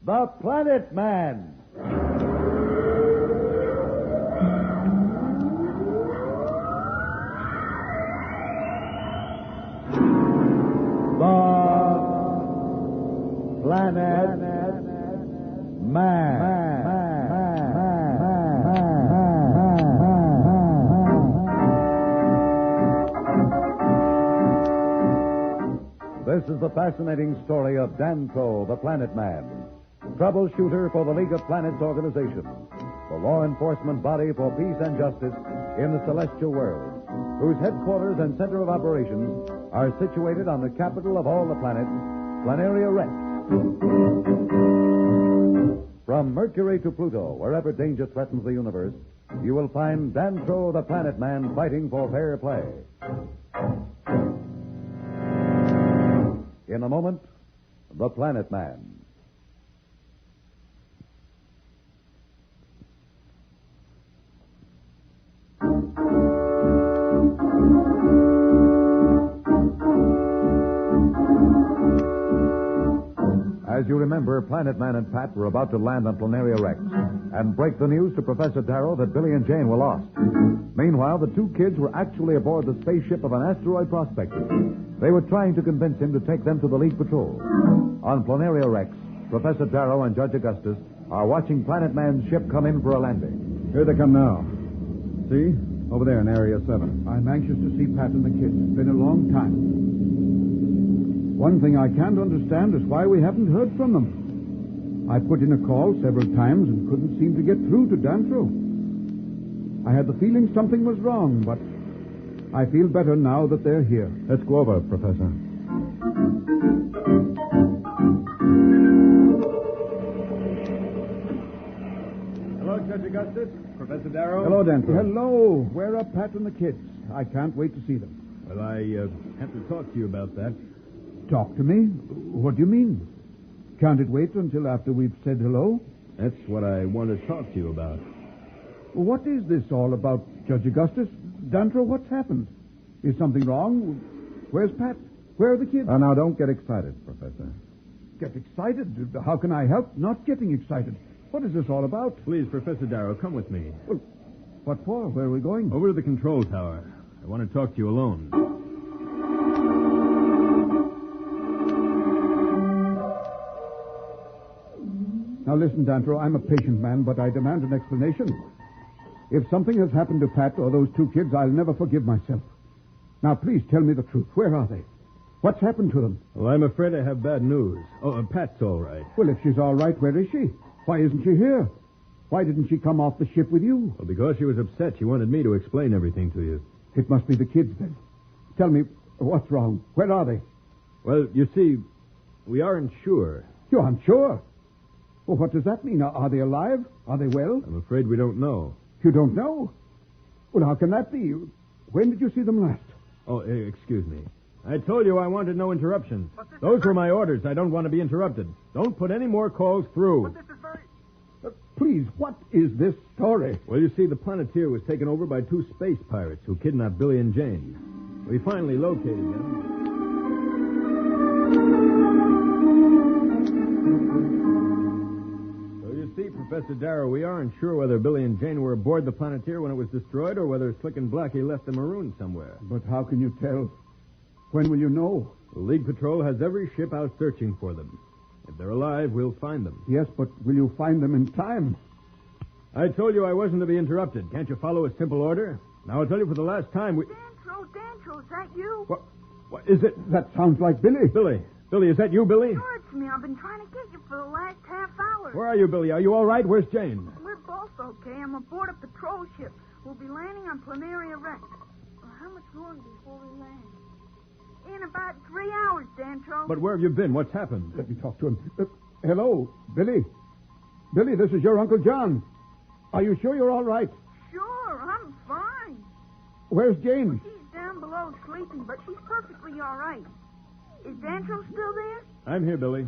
The Planet Man. The Planet Man. This is the fascinating story of Dantro, the Planet Man, troubleshooter for the League of Planets organization, the law enforcement body for peace and justice in the celestial world, whose headquarters and center of operations are situated on the capital of all the planets, Planaria Rex. From Mercury to Pluto, wherever danger threatens the universe, you will find Dantro, the Planet Man, fighting for fair play. In a moment, The Planet Man. As you remember, Planet Man and Pat were about to land on Planaria Rex and break the news to Professor Darrow that Billy and Jane were lost. Meanwhile, the two kids were actually aboard the spaceship of an asteroid prospector. They were trying to convince him to take them to the League Patrol. On Planaria Rex, Professor Darrow and Judge Augustus are watching Planet Man's ship come in for a landing. Here they come now. See? Over there in Area 7. I'm anxious to see Pat and the kids. It's been a long time. One thing I can't understand is why we haven't heard from them. I put in a call several times and couldn't seem to get through to Dantro. I had the feeling something was wrong, but I feel better now that they're here. Let's go over, Professor. Hello, Judge Augustus. Professor Darrow. Hello, Dantro. Hello. Where are Pat and the kids? I can't wait to see them. Well, I have to talk to you about that. Talk to me? What do you mean? Can't it wait until after we've said hello? That's what I want to talk to you about. What is this all about, Judge Augustus? Dantro, what's happened? Is something wrong? Where's Pat? Where are the kids? Now, don't get excited, Professor. Get excited? How can I help not getting excited? What is this all about? Please, Professor Darrow, come with me. Well, what for? Where are we going? Over to the control tower. I want to talk to you alone. Now listen, Dantro, I'm a patient man, but I demand an explanation. If something has happened to Pat or those two kids, I'll never forgive myself. Now, please tell me the truth. Where are they? What's happened to them? Well, I'm afraid I have bad news. Oh, Pat's all right. Well, if she's all right, where is she? Why isn't she here? Why didn't she come off the ship with you? Well, because she was upset. She wanted me to explain everything to you. It must be the kids, then. Tell me, what's wrong? Where are they? Well, you see, we aren't sure. You aren't sure? Well, what does that mean? Are they alive? Are they well? I'm afraid we don't know. You don't know? Well, how can that be? When did you see them last? Oh, excuse me. I told you I wanted no interruption. Those were my orders. I don't want to be interrupted. Don't put any more calls through. But this is very... Please, what is this story? Well, you see, the Planeteer was taken over by two space pirates who kidnapped Billy and Jane. We finally located them. So you see, Professor Darrow, we aren't sure whether Billy and Jane were aboard the Planeteer when it was destroyed or whether Slick and Blackie left them marooned somewhere. But how can you tell? When will you know? The League Patrol has every ship out searching for them. If they're alive, we'll find them. Yes, but will you find them in time? I told you I wasn't to be interrupted. Can't you follow a simple order? Now, I'll tell you for the last time, Dantro, is that you? What is it? That sounds like Billy. Billy, is that you, Billy? Sure, it's me. I've been trying to get you for the last half hour. Where are you, Billy? Are you all right? Where's Jane? We're both okay. I'm aboard a patrol ship. We'll be landing on Planaria Rex. Well, how much longer before we land? In about 3 hours, Dantro. But where have you been? What's happened? Let me talk to him. Hello, Billy. Billy, this is your Uncle John. Are you sure you're all right? Sure, I'm fine. Where's Jane? She's down below sleeping, but she's perfectly all right. Is Dantro still there? I'm here, Billy.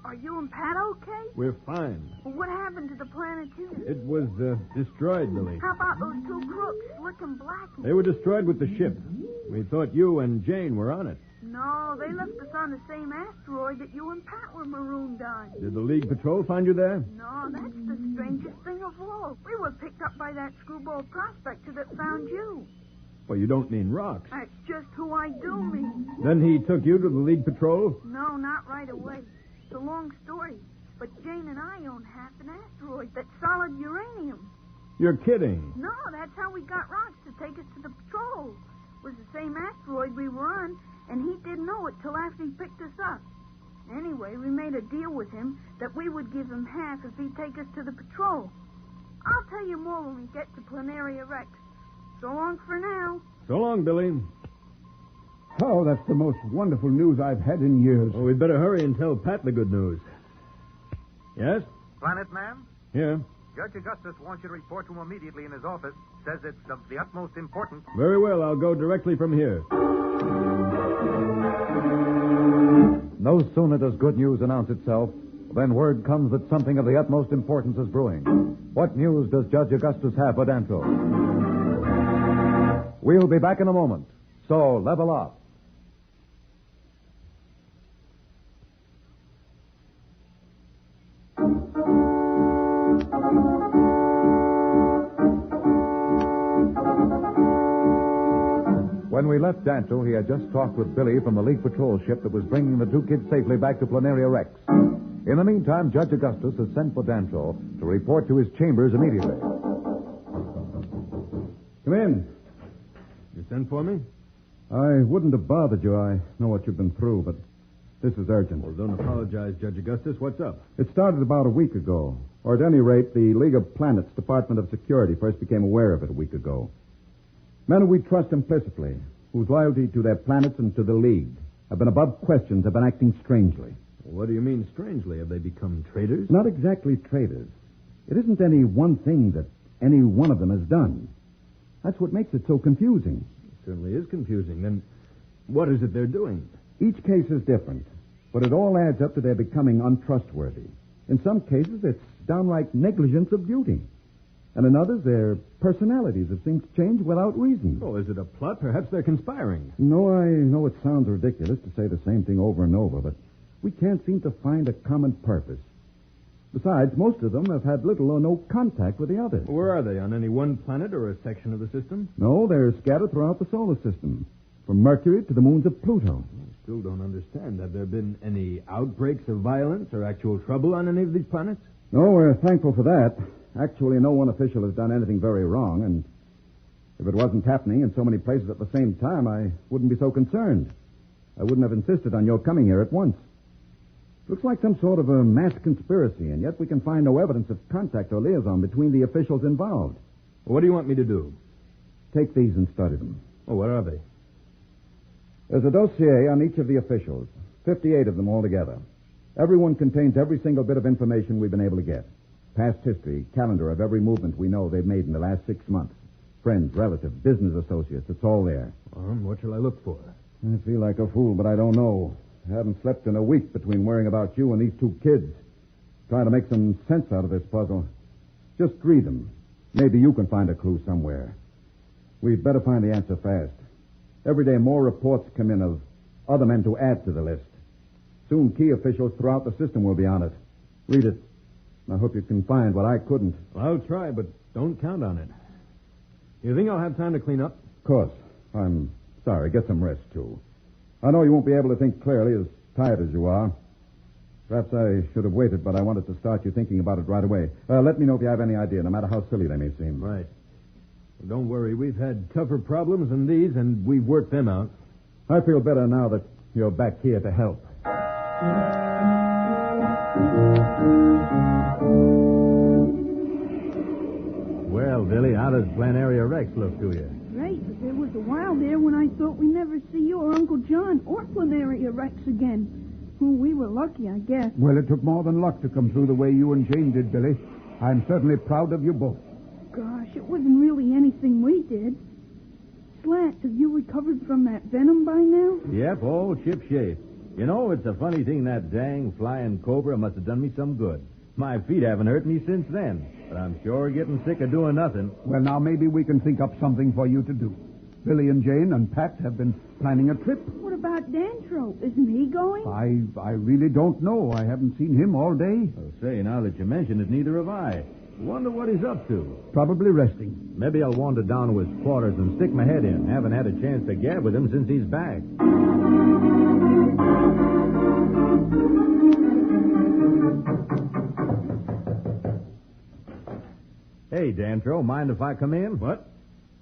Are you and Pat okay? We're fine. Well, what happened to the Planeteer? It was destroyed, Billy. How about those two crooks, Slick and Blackie? They were destroyed with the ship. We thought you and Jane were on it. No, they left us on the same asteroid that you and Pat were marooned on. Did the League Patrol find you there? No, that's the strangest thing of all. We were picked up by that screwball prospector that found you. Well, you don't mean Rocks. That's just who I do mean. Then he took you to the League Patrol? No, not right away. It's a long story. But Jane and I own half an asteroid that's solid uranium. You're kidding. No, that's how we got Rocks to take us to the patrol. It was the same asteroid we were on, and he didn't know it till after he picked us up. Anyway, we made a deal with him that we would give him half if he'd take us to the patrol. I'll tell you more when we get to Planaria Rex. So long for now. So long, Billy. Oh, that's the most wonderful news I've had in years. Well, we'd better hurry and tell Pat the good news. Yes? Planet Man? Here. Judge Augustus wants you to report to him immediately in his office. Says it's of the utmost importance. Very well, I'll go directly from here. No sooner does good news announce itself than word comes that something of the utmost importance is brewing. What news does Judge Augustus have for Dantro? We'll be back in a moment, so level up. When we left Dantro, he had just talked with Billy from the League Patrol ship that was bringing the two kids safely back to Planaria Rex. In the meantime, Judge Augustus has sent for Dantro to report to his chambers immediately. Come in. You sent for me? I wouldn't have bothered you. I know what you've been through, but this is urgent. Well, don't apologize, Judge Augustus. What's up? It started about a week ago. Or at any rate, the League of Planets Department of Security first became aware of it a week ago. Men who we trust implicitly, whose loyalty to their planets and to the League have been above questions, have been acting strangely. What do you mean strangely? Have they become traitors? Not exactly traitors. It isn't any one thing that any one of them has done. That's what makes it so confusing. It certainly is confusing. Then what is it they're doing? Each case is different, but it all adds up to their becoming untrustworthy. In some cases, it's downright negligence of duty. And in others, their personalities have seemed to change without reason. Oh, is it a plot? Perhaps they're conspiring. No, I know it sounds ridiculous to say the same thing over and over, but we can't seem to find a common purpose. Besides, most of them have had little or no contact with the others. Where are they? On any one planet or a section of the system? No, they're scattered throughout the solar system, from Mercury to the moons of Pluto. I still don't understand. Have there been any outbreaks of violence or actual trouble on any of these planets? No, we're thankful for that. Actually, no one official has done anything very wrong, and if it wasn't happening in so many places at the same time, I wouldn't be so concerned. I wouldn't have insisted on your coming here at once. Looks like some sort of a mass conspiracy, and yet we can find no evidence of contact or liaison between the officials involved. Well, what do you want me to do? Take these and study them. Oh, what are they? There's a dossier on each of the officials, 58 of them altogether. Everyone contains every single bit of information we've been able to get. Past history, calendar of every movement we know they've made in the last 6 months. Friends, relatives, business associates, it's all there. What shall I look for? I feel like a fool, but I don't know. I haven't slept in a week between worrying about you and these two kids. Trying to make some sense out of this puzzle. Just read them. Maybe you can find a clue somewhere. We'd better find the answer fast. Every day more reports come in of other men to add to the list. Soon key officials throughout the system will be on it. Read it. I hope you can find what I couldn't. Well, I'll try, but don't count on it. You think I'll have time to clean up? Of course. I'm sorry. Get some rest, too. I know you won't be able to think clearly, as tired as you are. Perhaps I should have waited, but I wanted to start you thinking about it right away. Let me know if you have any idea, no matter how silly they may seem. Right. Well, don't worry. We've had tougher problems than these, and we've worked them out. I feel better now that you're back here to help. Well, Billy, how does Planaria Rex look to you? Great, but there was a while there when I thought we'd never see you or Uncle John or Planaria Rex again. Oh, we were lucky, I guess. Well, it took more than luck to come through the way you and Jane did, Billy. I'm certainly proud of you both. Gosh, it wasn't really anything we did. Slats, have you recovered from that venom by now? Yep, all ship-shape. You know, it's a funny thing that dang flying cobra must have done me some good. My feet haven't hurt me since then, but I'm sure getting sick of doing nothing. Well, now maybe we can think up something for you to do. Billy and Jane and Pat have been planning a trip. What about Dantro? Isn't he going? I really don't know. I haven't seen him all day. Oh, say, now that you mention it, neither have I. Wonder what he's up to. Probably resting. Maybe I'll wander down to his quarters and stick my head in. Haven't had a chance to gab with him since he's back. Hey, Dantro, mind if I come in? What?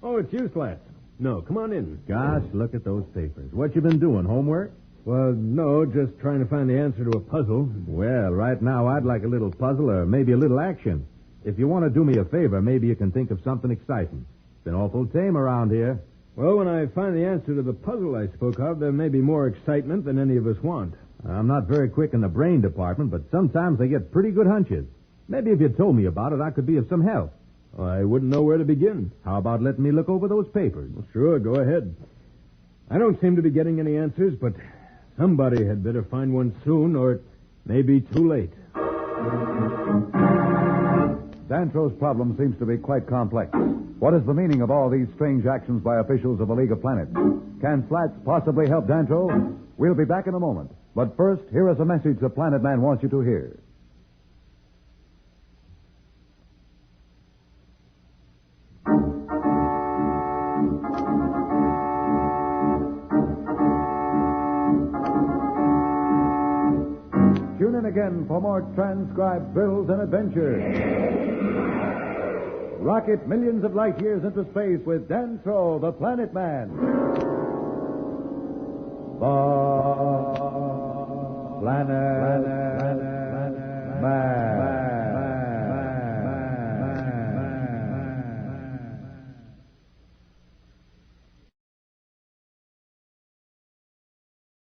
Oh, it's you, Slats. No, come on in. Gosh, look at those papers. What you been doing, homework? Well, no, just trying to find the answer to a puzzle. Well, right now I'd like a little puzzle or maybe a little action. If you want to do me a favor, maybe you can think of something exciting. It's been awful tame around here. Well, when I find the answer to the puzzle I spoke of, there may be more excitement than any of us want. I'm not very quick in the brain department, but sometimes I get pretty good hunches. Maybe if you told me about it, I could be of some help. I wouldn't know where to begin. How about letting me look over those papers? Well, sure, go ahead. I don't seem to be getting any answers, but somebody had better find one soon, or it may be too late. Dantro's problem seems to be quite complex. What is the meaning of all these strange actions by officials of the League of Planets? Can Slats possibly help Dantro? We'll be back in a moment. But first, here is a message the Planet Man wants you to hear. Tune in again for more transcribed thrills and adventures. Rocket millions of light years into space with Dantro, the Planet Man. The